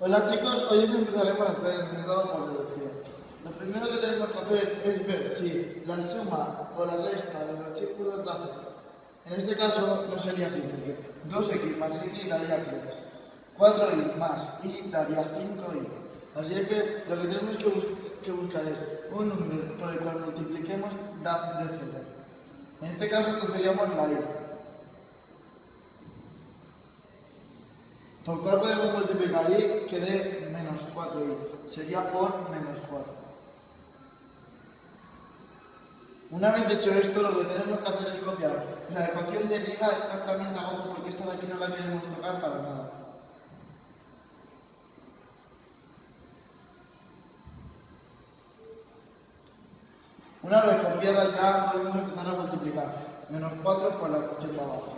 Hola chicos, hoy os empezaremos a hacer el método por deducción. Lo primero que tenemos que hacer es ver si la suma o la resta de los círculos da 0. En este caso no sería así, porque 2x más y daría 3. 4y más y daría 5y. Así es que lo que tenemos que buscar es un número por el cual multipliquemos da de 0. En este caso cogeríamos la y. ¿Por cuál podemos multiplicar y que dé menos 4y? Sería por menos 4. Una vez hecho esto, lo que tenemos que hacer es copiar la ecuación de arriba exactamente abajo, porque esta de aquí no la queremos tocar para nada. Una vez copiada ya podemos empezar a multiplicar menos 4 por la ecuación de abajo.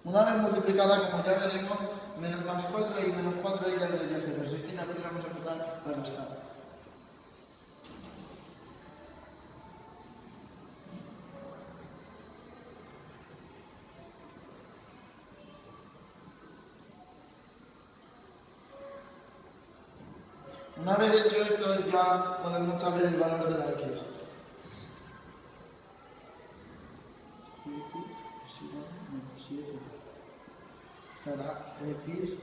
Una vez multiplicada, como ya veremos, menos más 4 y menos 4y ya daría 0. Así que aquí vamos a empezar a restar. Una vez hecho esto, ya podemos saber el valor de la x. X es igual a menos 7. Ahora, x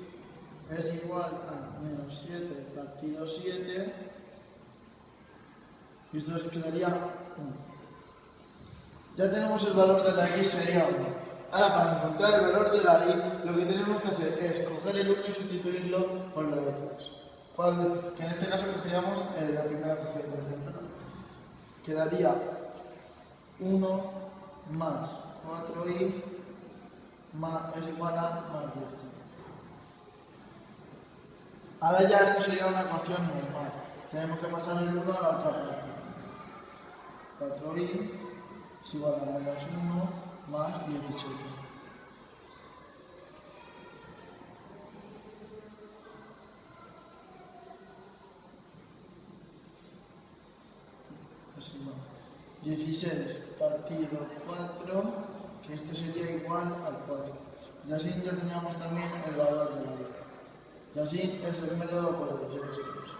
es igual a menos 7 partido 7. Y esto quedaría 1. Ya tenemos el valor de la x, sería 1. Ahora, para encontrar el valor de la y, lo que tenemos que hacer es coger el 1 y sustituirlo por la x. Que en este caso cogeríamos la primera ecuación, por ejemplo. Quedaría 1 más 4y es igual a más 10. Ahora ya esto sería una ecuación normal. Tenemos que pasar el 1 a la otra parte. 4y es igual a menos 1 más 17. Es igual. 16 partido 4, que esto sería igual al 4. Y así ya teníamos también el valor de la y. Y así es el método por deducción, chicos.